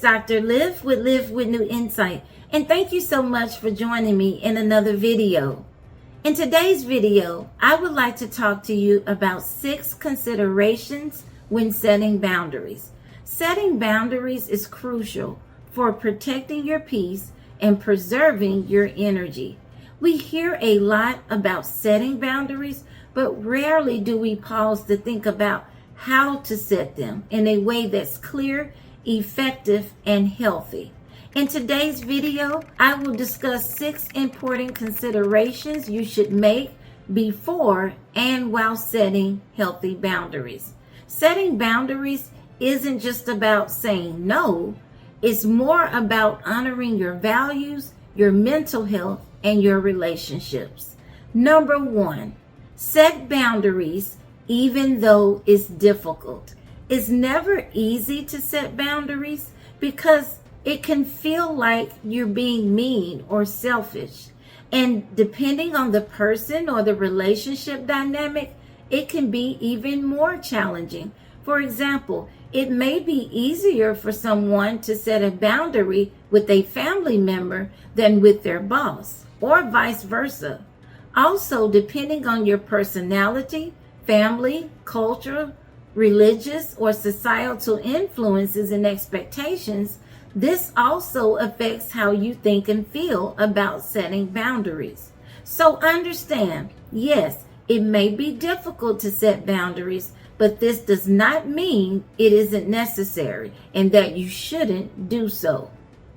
is Dr. Liv with New Insight, and thank you so much for joining me in another video. In today's video, I would like to talk to you about 6 considerations when setting boundaries. Setting boundaries is crucial for protecting your peace and preserving your energy. We hear a lot about setting boundaries, but rarely do we pause to think about how to set them in a way that's clear, effective, and healthy. In today's video, I will discuss 6 important considerations you should make before and while setting healthy boundaries. Setting boundaries isn't just about saying no, it's more about honoring your values, your mental health, and your relationships. Number 1, set boundaries even though it's difficult. It's never easy to set boundaries because it can feel like you're being mean or selfish. And depending on the person or the relationship dynamic, it can be even more challenging. For example, it may be easier for someone to set a boundary with a family member than with their boss, or vice versa. Also, depending on your personality, family, culture, religious, or societal influences and expectations, this also affects how you think and feel about setting boundaries. So understand, yes, it may be difficult to set boundaries, but this does not mean it isn't necessary and that you shouldn't do so.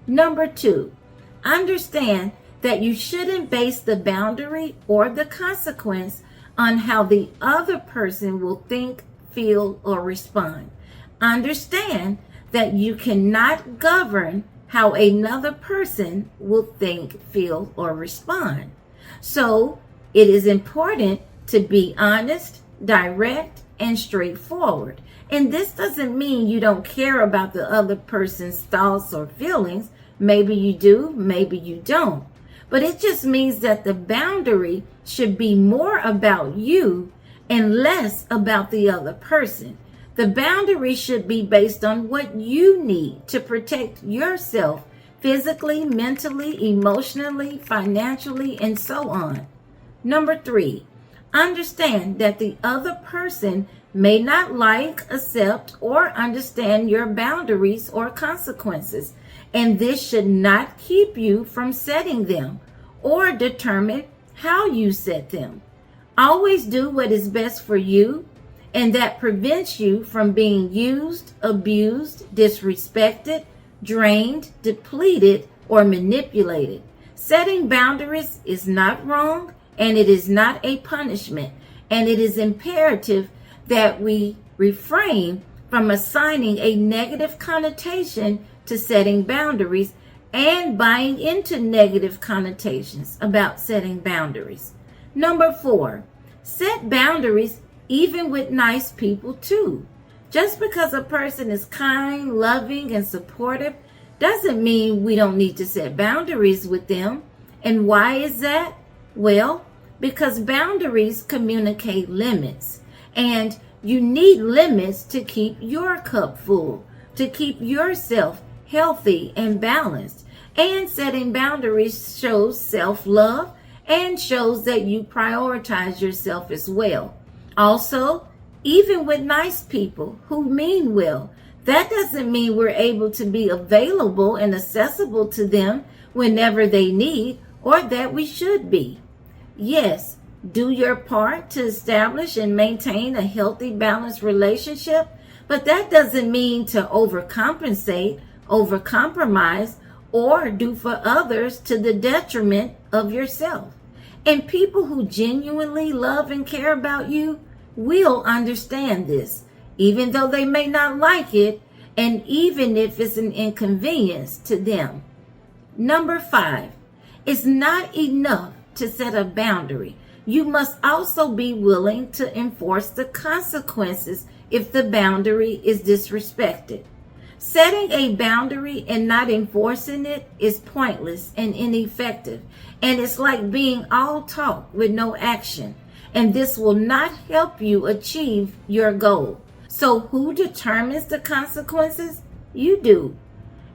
Number 2, understand that you shouldn't base the boundary or the consequence on how the other person will think, feel, or respond. Understand that you cannot govern how another person will think, feel, or respond. So it is important to be honest, direct, and straightforward. And this doesn't mean you don't care about the other person's thoughts or feelings. Maybe you do, maybe you don't. But it just means that the boundary should be more about you and less about the other person. The boundary should be based on what you need to protect yourself physically, mentally, emotionally, financially, and so on. Number 3, understand that the other person may not like, accept, or understand your boundaries or consequences, and this should not keep you from setting them or determine how you set them. Always do what is best for you, and that prevents you from being used, abused, disrespected, drained, depleted, or manipulated. Setting boundaries is not wrong, and it is not a punishment, and it is imperative that we refrain from assigning a negative connotation to setting boundaries and buying into negative connotations about setting boundaries. Number 4, set boundaries even with nice people too. Just because a person is kind, loving, and supportive doesn't mean we don't need to set boundaries with them. And why is that? Well, because boundaries communicate limits, and you need limits to keep your cup full, to keep yourself healthy and balanced. And setting boundaries shows self-love and shows that you prioritize yourself as well. Also, even with nice people who mean well, that doesn't mean we're able to be available and accessible to them whenever they need, or that we should be. Yes, do your part to establish and maintain a healthy, balanced relationship, but that doesn't mean to overcompensate, overcompromise, or do for others to the detriment of yourself. And people who genuinely love and care about you will understand this, even though they may not like it, and even if it's an inconvenience to them. Number 5, it's not enough to set a boundary. You must also be willing to enforce the consequences if the boundary is disrespected. Setting a boundary and not enforcing it is pointless and ineffective, and it's like being all talk with no action, and this will not help you achieve your goal. So who determines the consequences? You do.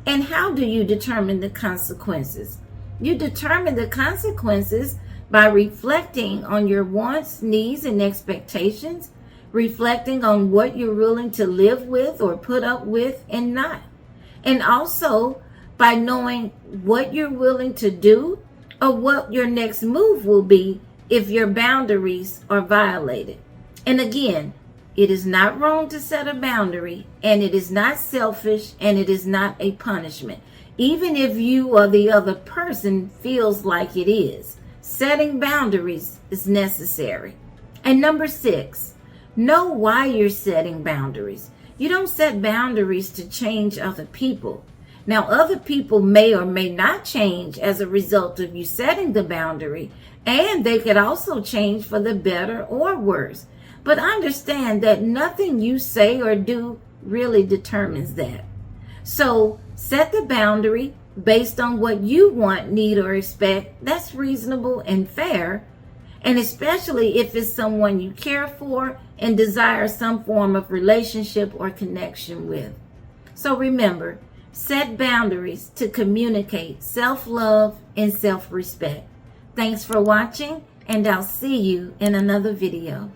And how do you determine the consequences? You determine the consequences by reflecting on your wants, needs, and expectations, reflecting on what you're willing to live with or put up with and not. And also by knowing what you're willing to do or what your next move will be if your boundaries are violated. And again, it is not wrong to set a boundary, and it is not selfish, and it is not a punishment, even if you or the other person feels like it is. Setting boundaries is necessary. And number 6, know why you're setting boundaries. You don't set boundaries to change other people. Now, other people may or may not change as a result of you setting the boundary, and they could also change for the better or worse. But understand that nothing you say or do really determines that. So set the boundary based on what you want, need, or expect. That's reasonable and fair. And especially if it's someone you care for and desire some form of relationship or connection with. So remember, set boundaries to communicate self-love and self-respect. Thanks for watching, and I'll see you in another video.